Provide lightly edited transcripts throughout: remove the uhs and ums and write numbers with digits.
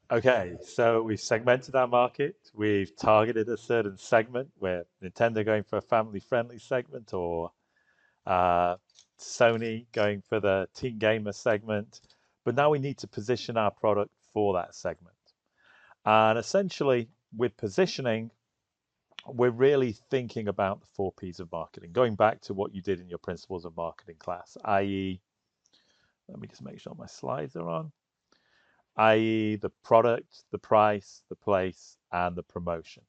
Okay, so we've segmented our market. We've targeted a certain segment where Nintendo going for a family-friendly segment or uh, Sony going for the teen gamer segment. But now we need to position our product for that segment. And essentially, with positioning, we're really thinking about the four P's of marketing, going back to what you did in your principles of marketing class, i.e., let me just make sure my slides are on, i.e., the product, the price, the place, and the promotion.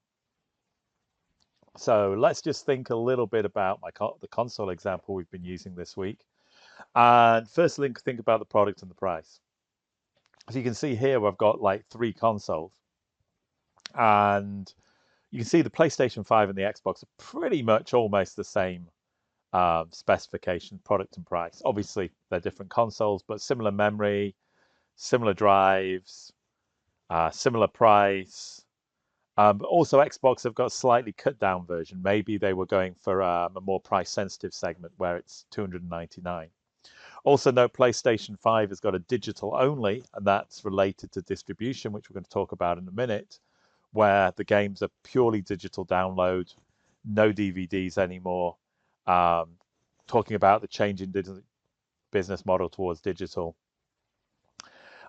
So let's just think a little bit about the console example we've been using this week. And first, think about the product and the price. As you can see here, I've got like three consoles, and you can see the PlayStation 5 and the Xbox are pretty much almost the same specification, product and price. Obviously, they're different consoles, but similar memory, similar drives, similar price. But also, Xbox have got a slightly cut down version. Maybe they were going for a more price sensitive segment where it's 299. Also, note PlayStation 5 has got a digital only, and that's related to distribution, which we're going to talk about in a minute, where the games are purely digital download, no DVDs anymore. Um, Talking about the change in business model towards digital.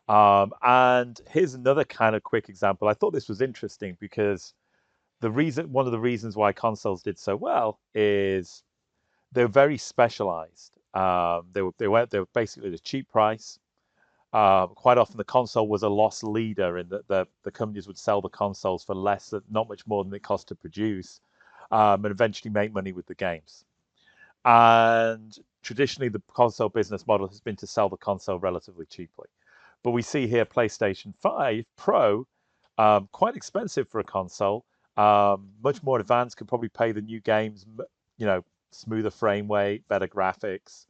And here's another kind of quick example. I thought this was interesting because one of the reasons why consoles did so well is they're very specialized. They were basically the cheap price. Quite often, the console was a loss leader in that the companies would sell the consoles for less, not much more than it cost to produce, and eventually make money with the games. And traditionally, the console business model has been to sell the console relatively cheaply. But we see here PlayStation 5 Pro, quite expensive for a console, much more advanced, could probably pay the new games, you know, smoother frame rate, better graphics,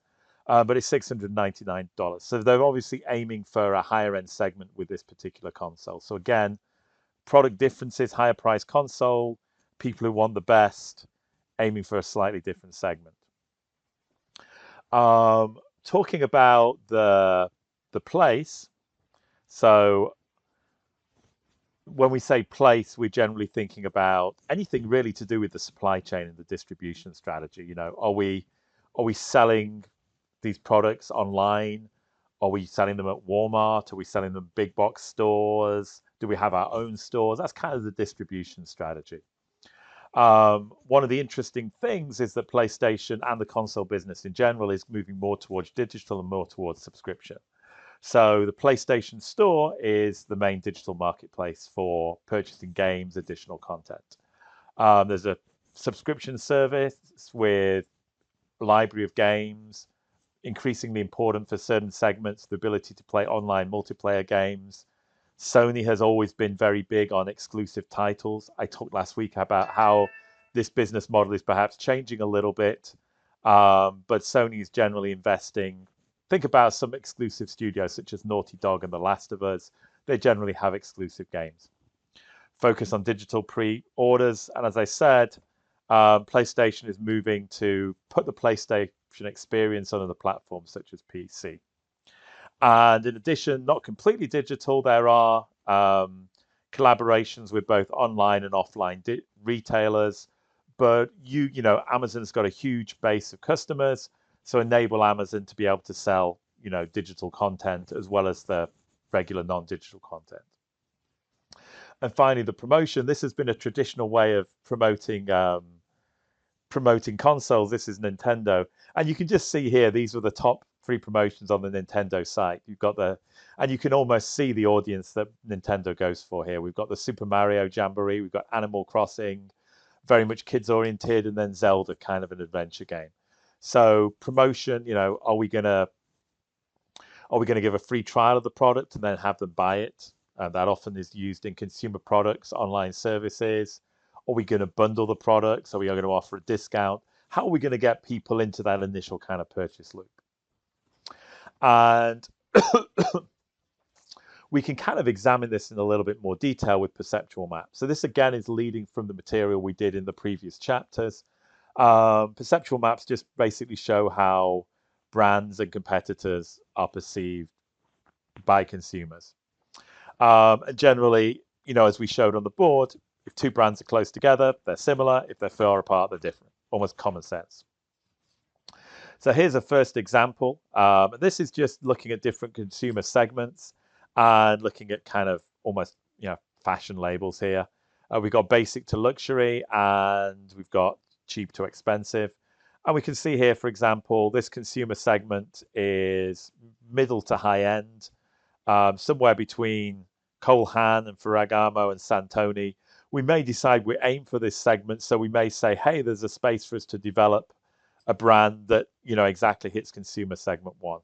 but it's $699. So they're obviously aiming for a higher end segment with this particular console. So again, product differences, higher price console, people who want the best, aiming for a slightly different segment. Talking about the place, so when we say place, we're generally thinking about anything really to do with the supply chain and the distribution strategy. You know, are we selling these products online? Are we selling them at Walmart? Are we selling them big box stores? Do we have our own stores? That's kind of the distribution strategy. One of the interesting things is that PlayStation and the console business in general is moving more towards digital and more towards subscription. So the PlayStation Store is the main digital marketplace for purchasing games, additional content. There's a subscription service with a library of games, increasingly important for certain segments, the ability to play online multiplayer games. Sony has always been very big on exclusive titles. I talked last week about how this business model is perhaps changing a little bit, but Sony is generally investing. Think about some exclusive studios such as Naughty Dog and The Last of Us. They generally have exclusive games. Focus on digital pre-orders, and as I said, PlayStation is moving to put the PlayStation experience on other platforms such as PC. And in addition, not completely digital, there are collaborations with both online and offline retailers. But Amazon's got a huge base of customers, so enable Amazon to be able to sell, digital content as well as the regular non-digital content. And finally, the promotion. This has been a traditional way of promoting consoles. This is Nintendo, and you can just see here these were the top three promotions on the Nintendo site. And you can almost see the audience that Nintendo goes for here. We've got the Super Mario Jamboree, we've got Animal Crossing, very much kids oriented, and then Zelda, kind of an adventure game. So promotion, are we gonna give a free trial of the product and then have them buy it? And that often is used in consumer products, online services. Are we going to bundle the products? Are we going to offer a discount? How are we going to get people into that initial kind of purchase loop? And we can kind of examine this in a little bit more detail with perceptual maps. So this again is leading from the material we did in the previous chapters. Perceptual maps just basically show how brands and competitors are perceived by consumers. And generally, as we showed on the board, if two brands are close together, they're similar. If they're far apart, they're different. Almost common sense. So here's a first example. This is just looking at different consumer segments and looking at kind of almost, fashion labels here. We've got basic to luxury and we've got cheap to expensive. And we can see here, for example, this consumer segment is middle to high end, somewhere between Cole Haan and Ferragamo and Santoni. We may decide we aim for this segment, so we may say, hey, there's a space for us to develop a brand that exactly hits consumer segment 1.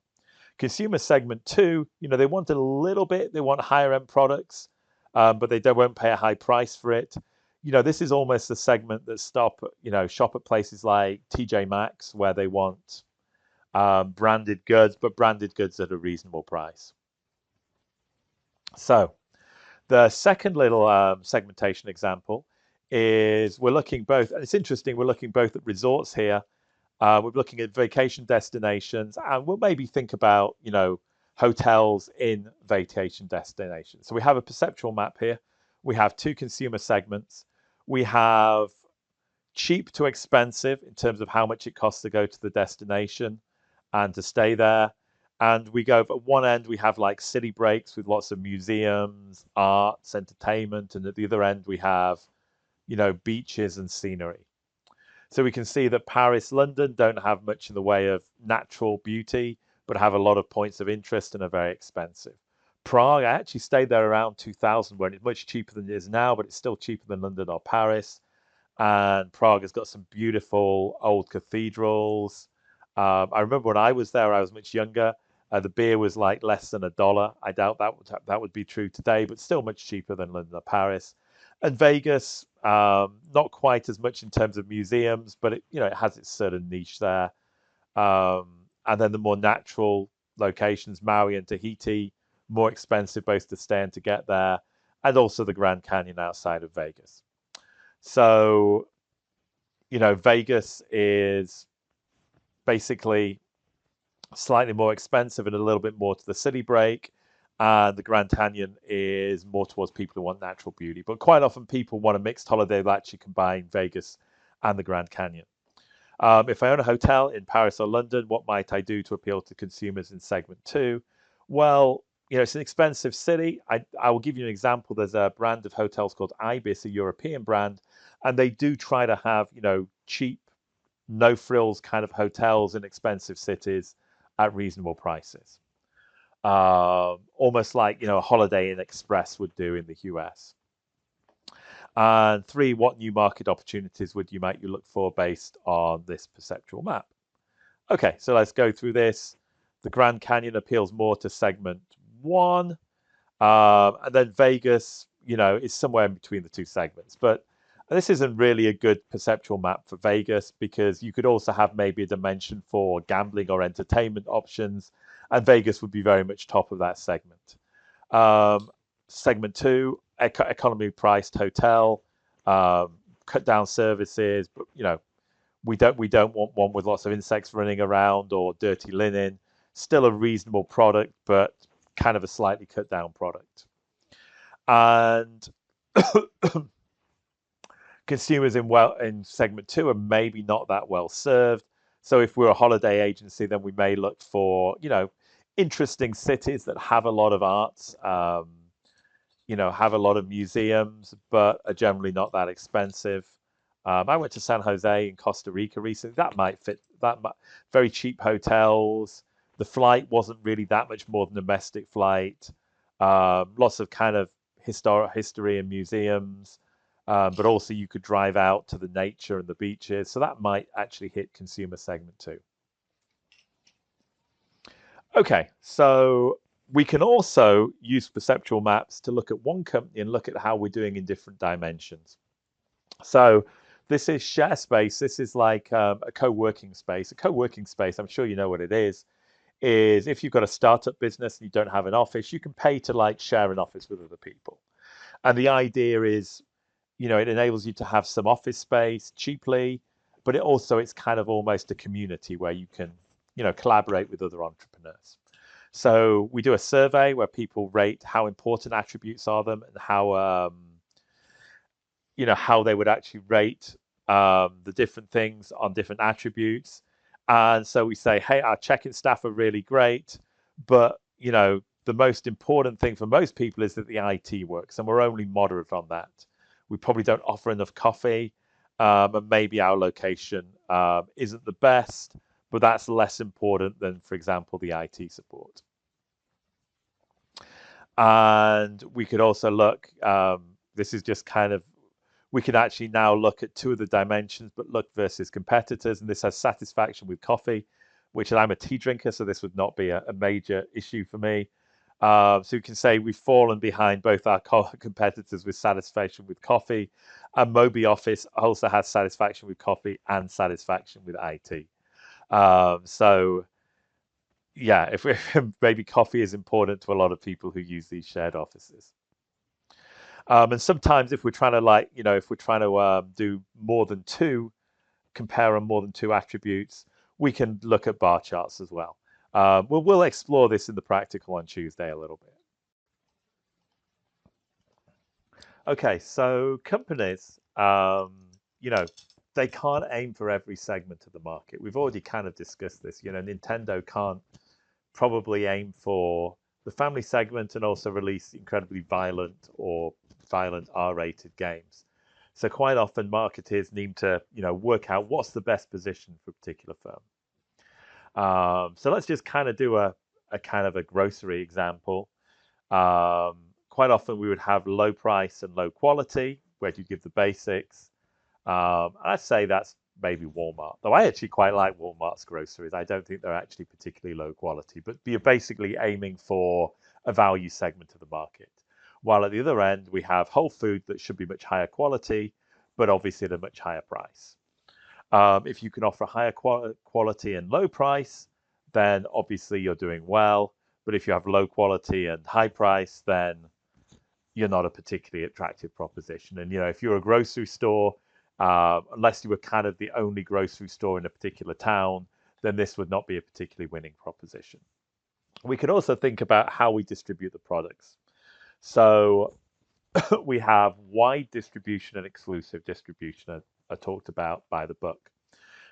Consumer segment 2, they want a little bit, they want higher end products, but they won't pay a high price for it. This is almost the segment that shop at places like TJ Maxx, where they want branded goods, but branded goods at a reasonable price. So the second little segmentation example is we're looking both, and it's interesting, we're looking both at resorts here. We're looking at vacation destinations, and we'll maybe think about, hotels in vacation destinations. So we have a perceptual map here. We have two consumer segments. We have cheap to expensive in terms of how much it costs to go to the destination and to stay there. And we go at one end, we have like city breaks with lots of museums, arts, entertainment. And at the other end, we have, beaches and scenery. So we can see that Paris, London don't have much in the way of natural beauty, but have a lot of points of interest and are very expensive. Prague, I actually stayed there around 2000 when it's much cheaper than it is now, but it's still cheaper than London or Paris. And Prague has got some beautiful old cathedrals. I remember when I was there, I was much younger. The beer was like less than $1. I doubt that would be true today, but still much cheaper than London or Paris. And Vegas, not quite as much in terms of museums, but it has its certain niche there. And then the more natural locations, Maui and Tahiti, more expensive both to stay and to get there, and also the Grand Canyon outside of Vegas. So, Vegas is basically slightly more expensive and a little bit more to the city break. And the Grand Canyon is more towards people who want natural beauty. But quite often people want a mixed holiday that actually combine Vegas and the Grand Canyon. If I own a hotel in Paris or London, what might I do to appeal to consumers in segment 2? Well, it's an expensive city. I will give you an example. There's a brand of hotels called Ibis, a European brand, and they do try to have, cheap, no frills kind of hotels in expensive cities at reasonable prices. Almost like, a Holiday Inn Express would do in the US. And 3, what new market opportunities would you look for based on this perceptual map? Okay, so let's go through this. The Grand Canyon appeals more to segment 1. And then Vegas, is somewhere in between the two segments. But this isn't really a good perceptual map for Vegas because you could also have maybe a dimension for gambling or entertainment options, and Vegas would be very much top of that segment. Segment 2, economy priced hotel, cut down services, but we don't want one with lots of insects running around or dirty linen. Still a reasonable product, but kind of a slightly cut down product. And consumers in segment 2 are maybe not that well served. So if we're a holiday agency, then we may look for, interesting cities that have a lot of arts, have a lot of museums, but are generally not that expensive. I went to San Jose in Costa Rica recently. That might fit. Very cheap hotels. The flight wasn't really that much more than a domestic flight. Lots of kind of history and museums. But also you could drive out to the nature and the beaches. So that might actually hit consumer segment 2. Okay, so we can also use perceptual maps to look at one company and look at how we're doing in different dimensions. So this is ShareSpace. This is like a co-working space. A co-working space, I'm sure you know what it is if you've got a startup business and you don't have an office, you can pay to share an office with other people. And the idea is, it enables you to have some office space cheaply, but it's kind of almost a community where you can, collaborate with other entrepreneurs. So we do a survey where people rate how important attributes are them and how they would actually rate the different things on different attributes. And so we say, hey, our check-in staff are really great, but the most important thing for most people is that the IT works, and we're only moderate on that. We probably don't offer enough coffee, and maybe our location isn't the best, but that's less important than, for example, the IT support. And we could also look, this is just kind of, we can actually now look at two of the dimensions, but look versus competitors. And this has satisfaction with coffee, which I'm a tea drinker, so this would not be a major issue for me. So you can say we've fallen behind both our competitors with satisfaction with coffee, and Moby Office also has satisfaction with coffee and satisfaction with IT. So yeah, if maybe coffee is important to a lot of people who use these shared offices. And sometimes if we're trying to if we're trying to do more than two, compare on more than two attributes, we can look at bar charts as well. We'll explore this in the practical on Tuesday a little bit. Okay, so companies, they can't aim for every segment of the market. We've already kind of discussed this. Nintendo can't probably aim for the family segment and also release incredibly violent or violent R-rated games. So quite often marketers need to, work out what's the best position for a particular firm. So let's just kind of do a kind of a grocery example. Quite often we would have low price and low quality, where you give the basics. I'd say that's maybe Walmart, though I actually quite like Walmart's groceries. I don't think they're actually particularly low quality, but you're basically aiming for a value segment of the market. While at the other end, we have Whole Food that should be much higher quality, but obviously at a much higher price. If you can offer higher quality and low price, then obviously you're doing well. But if you have low quality and high price, then you're not a particularly attractive proposition. And if you're a grocery store, unless you were kind of the only grocery store in a particular town, then this would not be a particularly winning proposition. We could also think about how we distribute the products. So we have wide distribution and exclusive distribution are talked about by the book.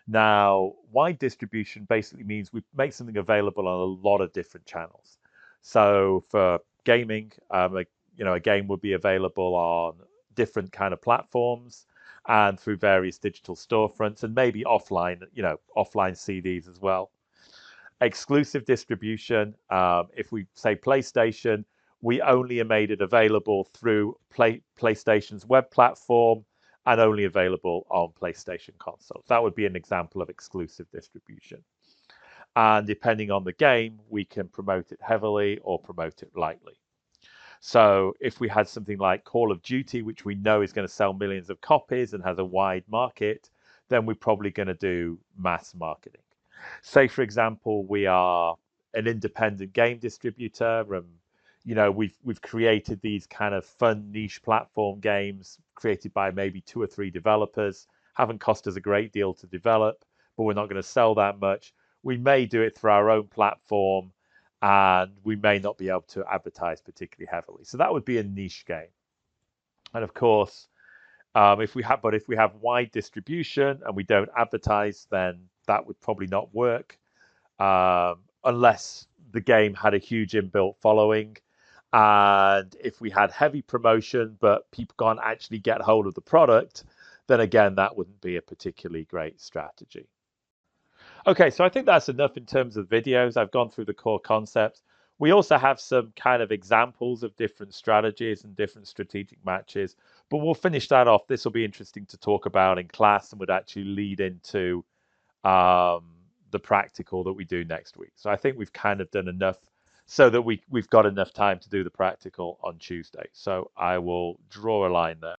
Now, wide distribution basically means we make something available on a lot of different channels. So for gaming, a game would be available on different kind of platforms and through various digital storefronts and maybe offline, offline CDs as well. Exclusive distribution, if we say PlayStation, we only made it available through PlayStation's web platform and only available on PlayStation consoles. That would be an example of exclusive distribution. And depending on the game, we can promote it heavily or promote it lightly. So if we had something like Call of Duty, which we know is going to sell millions of copies and has a wide market, then we're probably going to do mass marketing. Say, for example, we are an independent game distributor, and we've created these kind of fun niche platform games created by maybe 2 or 3 developers. Haven't cost us a great deal to develop, but we're not going to sell that much. We may do it through our own platform, and we may not be able to advertise particularly heavily. So that would be a niche game. And of course, if we have wide distribution and we don't advertise, then that would probably not work unless the game had a huge inbuilt following. And if we had heavy promotion, but people can't actually get hold of the product, then again, that wouldn't be a particularly great strategy. Okay, so I think that's enough in terms of videos. I've gone through the core concepts. We also have some kind of examples of different strategies and different strategic matches, but we'll finish that off. This will be interesting to talk about in class and would actually lead into the practical that we do next week. So I think we've kind of done enough so that we've got enough time to do the practical on Tuesday. So I will draw a line there.